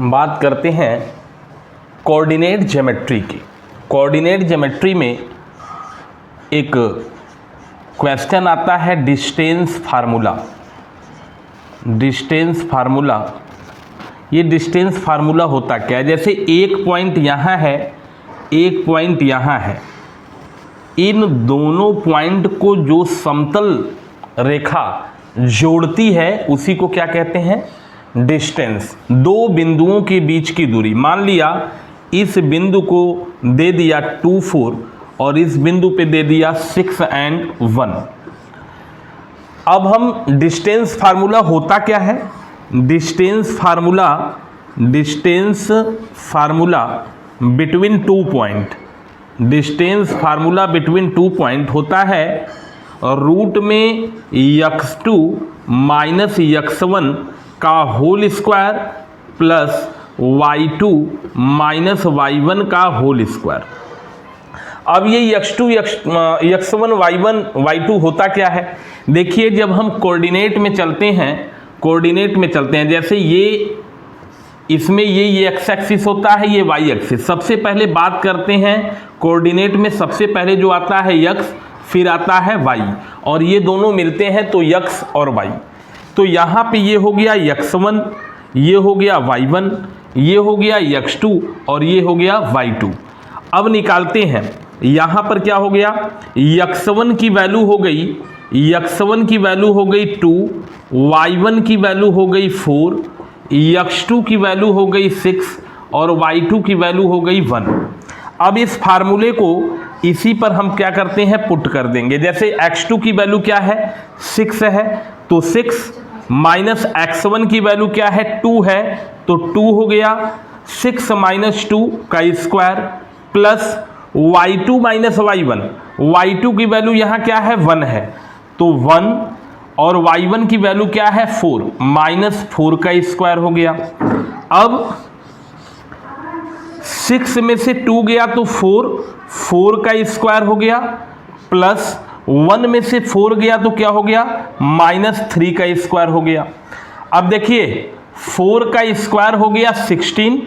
बात करते हैं कोऑर्डिनेट ज्योमेट्री की। कोऑर्डिनेट ज्योमेट्री में एक क्वेश्चन आता है डिस्टेंस फार्मूला। डिस्टेंस फार्मूला, ये डिस्टेंस फार्मूला होता क्या है? जैसे एक पॉइंट यहाँ है, एक पॉइंट यहाँ है, इन दोनों पॉइंट को जो समतल रेखा जोड़ती है उसी को क्या कहते हैं? डिस्टेंस। दो बिंदुओं के बीच की दूरी, मान लिया इस बिंदु को दे दिया 2, 4 और इस बिंदु पे दे दिया 6 and 1। अब हम डिस्टेंस फार्मूला होता क्या है? Distance formula between 2 point, distance formula between 2 point होता है रूट में x2 माइनस x1 का whole square plus y2 minus y1 का होल स्क्वायर। अब ये x2 x1 y1 y2 होता क्या है? देखिए, जब हम कोऑर्डिनेट में चलते हैं, जैसे ये इसमें ये x एक्सिस होता है, ये y एक्सिस। सबसे पहले बात करते हैं कोऑर्डिनेट में, सबसे पहले जो आता है x, फिर आता है y, और ये दोनों मिलते हैं तो x और y। तो यहाँ पे ये हो गया x1, ये हो गया y1, ये हो गया x2 और ये हो गया y2। अब निकालते हैं, यहाँ पर क्या हो गया? x1 की वैल्यू हो गई 2, y1 की वैल्यू हो गई 4, x2 की वैल्यू हो गई 6 और y2 की वैल्यू हो गई 1। अब इस फार्मूले को इसी पर हम क्या करते हैं? पुट कर देंगे। जैसे x2 की वैल्यू क्या है? 6 है, तो 6 माइनस x1 की वैल्यू क्या है? 2 है, तो 2 हो गया 6 माइनस 2 का square plus y2 minus y1, y2 की वैल्यू यहाँ क्या है? 1 है, तो 1 और y1 की वैल्यू क्या है? 4 माइनस 4 का स्क्वायर हो गया। अब 6 में से 2 गया तो 4 का स्क्वायर हो गया प्लस 1 में से 4 गया तो क्या हो गया? माइनस 3 का स्क्वायर हो गया। अब देखिए 4 का स्क्वायर हो गया 16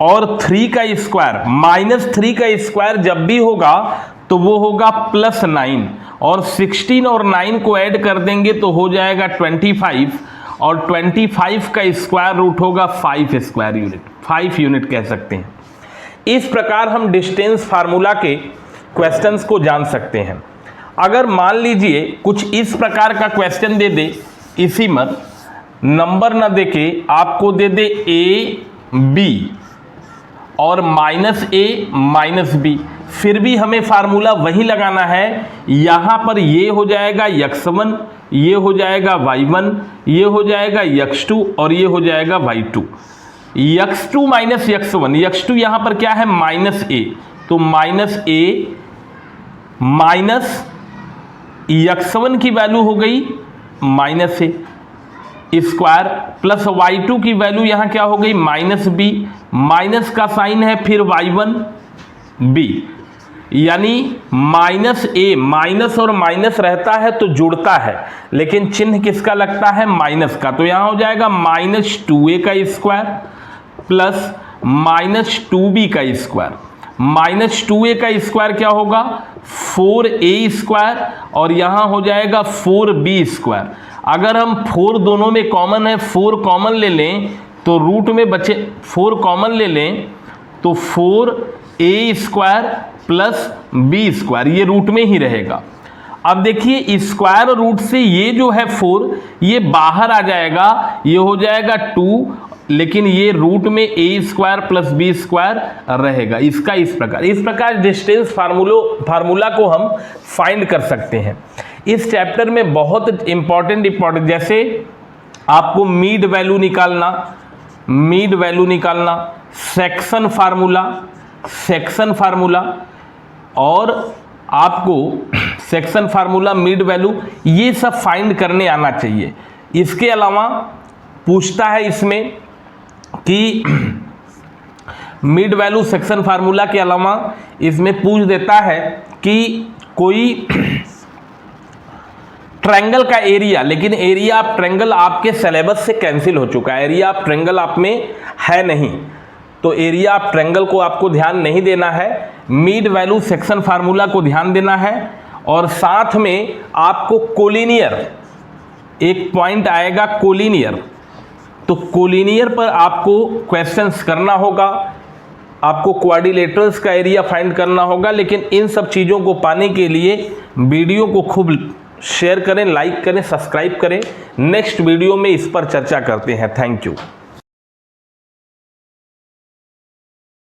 और 3 का स्क्वायर, माइनस 3 का स्क्वायर जब भी होगा तो वो होगा प्लस 9, और 16 और 9 को ऐड कर देंगे तो हो जाएगा 25, और 25 का स्क्वायर रूट होगा 5 स्क्वायर यूनिट, 5 यूनिट कह सकते हैं। इस प्रकार हम डिस्टेंस फार्मूला के क्वेश्चंस को जान सकते हैं। अगर मान लीजिए कुछ इस प्रकार का क्वेश्चन दे दे, इसी मत नंबर ना देके आपको दे दे a b और माइनस a माइनस b, फिर भी हमें फार्मूला वही लगाना है। यहाँ पर ये हो जाएगा x1, ये हो जाएगा y1, ये हो जाएगा x2 और ये हो जाएगा y2। x2 minus x1, x2 यहाँ पर क्या है? माइनस a, तो माइनस a माइनस x1 की वैल्यू हो गई minus a square plus y2 की वैल्यू यहाँ क्या हो गई? माइनस b, माइनस का साइन है फिर y1 b, यानी माइनस a, माइनस और माइनस रहता है तो जुड़ता है, लेकिन चिन्ह किसका लगता है? माइनस का। तो यहाँ हो जाएगा माइनस 2a का स्क्वायर प्लस माइनस 2b का स्क्वायर। माइनस 2a का स्क्वायर क्या होगा? 4a स्क्वायर और यहाँ हो जाएगा 4b स्क्वायर। अगर हम 4 दोनों में कॉमन है, 4 कॉमन ले लें तो रूट में बचे 4 कॉमन ले लें तो 4a square plus b square, ये रूट में ही रहेगा। अब देखिए स्क्वायर रूट से ये जो है 4 ये बाहर आ जाएगा, ये हो जाएगा 2, लेकिन ये रूट में a square plus b square रहेगा। इसका इस प्रकार डिस्टेंस फार्मूला को हम फाइंड कर सकते हैं। इस चैप्टर में बहुत इंपॉर्टेंट जैसे आपको मीड वैल्यू निकालना, सेक्शन फार्मूला और आपको सेक्शन फार्मूला, मीड वैल्यू, ये सब फाइंड करने आना चाहिए। इसके अलावा पूछता है इसमें कि मिड वैल्यू सेक्शन फार्मूला के अलावा इसमें पूछ देता है कि कोई ट्रायंगल का एरिया, लेकिन एरिया ऑफ ट्रायंगल आपके सिलेबस से कैंसिल हो चुका है, एरिया ऑफ ट्रायंगल आप में है नहीं, तो एरिया ऑफ ट्रायंगल को आपको ध्यान नहीं देना है। मीड वैल्यू सेक्शन फार्मूला को ध्यान देना है, और साथ में आपको कोलिनियर, एक पॉइंट आएगा कोलिनियर, तो कोलिनियर पर आपको क्वेश्चंस करना होगा, आपको क्वाड्रिलेटरल्स का एरिया फाइंड करना होगा। लेकिन इन सब चीज़ों को पाने के लिए वीडियो को खूब शेयर करें, लाइक करें, सब्सक्राइब करें। नेक्स्ट वीडियो में इस पर चर्चा करते हैं। Thank you.